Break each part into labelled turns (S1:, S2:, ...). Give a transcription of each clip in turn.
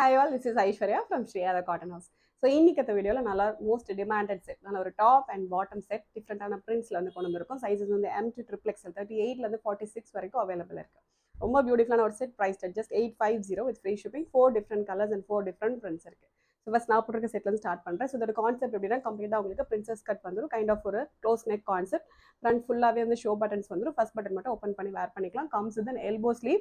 S1: Hi all, this is Aishwarya from Shreya the Cotton House. So இன்னைக்கு இந்த வீடியோவில் நல்லா மோஸ்ட் டிமாண்டட் செட் நல்ல ஒரு டாப் அண்ட் பாட்டம் செட் டிஃப்ரெண்டான பிரிண்ட்ஸில் வந்து கொண்டு வந்திருக்கும். சைஸஸ் வந்து M to XXL 38லேருந்து 46 வரைக்கும் அவைலபிள் இருக்குது. ரொம்ப பியூட்டிஃபுல்லான ஒரு set, price just 850 with free shipping. 4 different colours and 4 different prints இருக்குது. ஸோ ஃபஸ்ட் நான் போட்டிருக்க செட்லேருந்து ஸ்டார்ட் பண்ணுறேன். ஸோ இதோட கான்செப்ட் எப்படின்னா கம்ப்ளீட்டாக உங்களுக்கு பிரின்சஸ் கட் வந்துடும். கைண்ட் ஆஃப் ஒரு க்ளோஸ் நெக் கான்செப்ட். ஃப்ரண்ட் ஃபுல்லாகவே வந்து ஷோ பட்டன்ஸ் வந்துடும். ஃபஸ்ட் பட்டன் மட்டும் ஓப்பன் பண்ணி வேர் பண்ணிக்கலாம். Comes with an elbow sleeve.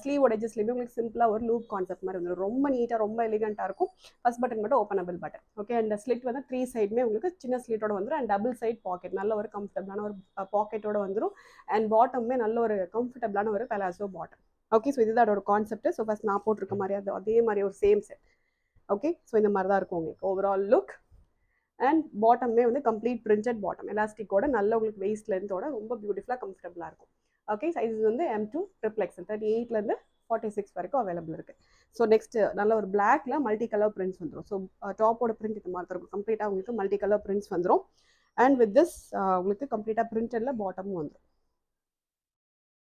S1: ஸ்லீவோட எஜஸ்லேயுமே உங்களுக்கு சிம்பிளாக ஒரு லூப் கான்செப்ட் மாதிரி வந்துடும். ரொம்ப நீட்டாக ரொம்ப எலிகென்ட்டாக இருக்கும். ஃபஸ்ட் பட்டன் மட்டும் ஓப்பனபிள் பட்டன். ஓகே, அந்த ஸ்லிட் வந்து 3 சைடுமே உங்களுக்கு சின்ன ஸ்லிட்டோட வந்துடும். அண்ட் டபுள் சைட் பாக்கெட், நல்ல ஒரு கம்ஃபர்டபுளான ஒரு பாக்கெட்டோட வந்துடும். அண்ட் பாட்டமுமே நல்ல ஒரு கம்ஃபர்டபுளான ஒரு பெலாசோ பாட்டம். ஓகே, ஸோ இதுதான் அதோட கான்செப்ட். ஸோ ஃபஸ்ட் நான் போட்டிருக்க மாதிரி அதே மாதிரி ஒரு சேம் செட். ஓகே, ஸோ இந்த மாதிரி தான் இருக்கும் உங்களுக்கு ஓவரால் லுக். அண்ட் பாட்டமே வந்து கம்ப்ளீட் பிரிண்டட் பாட்டம், எலாஸ்டிக்கோட நல்ல உங்களுக்கு வெயிஸ்ட் லென்த்தோட ரொம்ப பியூட்டிஃபுல்லாக கம்ஃபர்டபுளாக இருக்கும். ஓகே, சைஸஸ் வந்து M to XXL 38லேருந்து 46 வரைக்கும் அவைலபிள் இருக்குது. ஸோ நெக்ஸ்ட் நல்ல ஒரு பிளாக்ல மல்டி கலர் பிரிண்ட்ஸ் வந்துடும். ஸோ டாப்போட பிரிண்ட் இது மாதிரி இருக்கும். கம்ப்ளீட்டாக உங்களுக்கு மல்டி கலர் பிரிண்ட்ஸ் வந்துடும். அண்ட் வித் திஸ் உங்களுக்கு கம்ப்ளீட்டாக பிரிண்டட்ல பாட்டமும் வந்துடும்.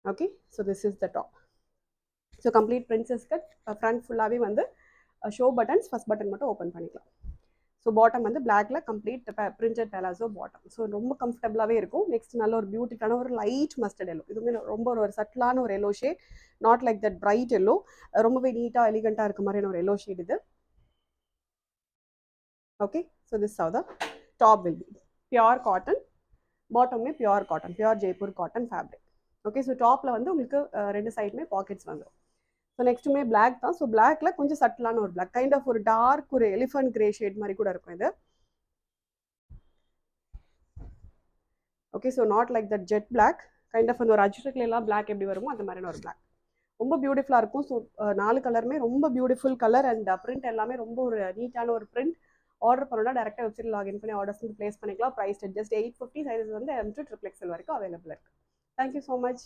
S1: Okay, so this is the top. So complete princess cut, front ஃபுல்லாகவே வந்து ஷோ பட்டன்ஸ், ஃபஸ்ட் பட்டன் மட்டும் ஓப்பன் பண்ணிக்கலாம். ஸோ பாட்டம் வந்து பிளாக்ல complete printed palazzo bottom. So ரொம்ப கம்ஃபர்டபுளாகவே இருக்கும். நெக்ஸ்ட் நல்ல ஒரு பியூட்டிஃபுல்லான ஒரு லைட் மஸ்டர்ட் எல்லோ. இதுவுமே ரொம்ப ஒரு சட்டிலான ஒரு yellow shade, not like that bright yellow. ரொம்பவே நீட்டாக எலிகென்ட்டாக இருக்க மாதிரியான ஒரு எல்லோ ஷேட் இது. Okay, so this how the top will be. Pure cotton, பாட்டமே pure cotton, pure Jaipur cotton fabric. Okay, so டாப்பில் வந்து உங்களுக்கு ரெண்டு சைடுமே பாக்கெட்ஸ் வந்துடும். ஸோ நெக்ஸ்ட்டுமே பிளாக் தான். ஸோ பிளாக்ல கொஞ்சம் சட்டிலான ஒரு பிளாக், கைண்ட் ஆஃப் ஒரு டார்க் ஒரு எலிஃபண்ட் கிரே ஷேட் மாதிரி கூட இருக்கும் இது. Okay, so not like that jet black, kind of அந்த ஒரு அஜ்ரக்ல எல்லாம் பிளாக் எப்படி வருமோ அந்த மாதிரியான ஒரு பிளாக். ரொம்ப பியூட்டிஃபுல்லாக இருக்கும். ஸோ 4 கலருமே ரொம்ப பியூட்டிஃபுல் கலர் அண்ட் பிரிண்ட் எல்லாமே ரொம்ப ஒரு நீட்டான ஒரு பிரிண்ட். ஆர்டர் பண்ணோன்னா டேரெக்டாக வெப்சைட் லாகின் பண்ணி ஆர்டர்ஸ் வந்து பிளேஸ் பண்ணிக்கலாம். Price just 850. சைஸஸ் வந்து M to XXL வரைக்கும் அவைலபிள் இருக்குது. Thank you so much.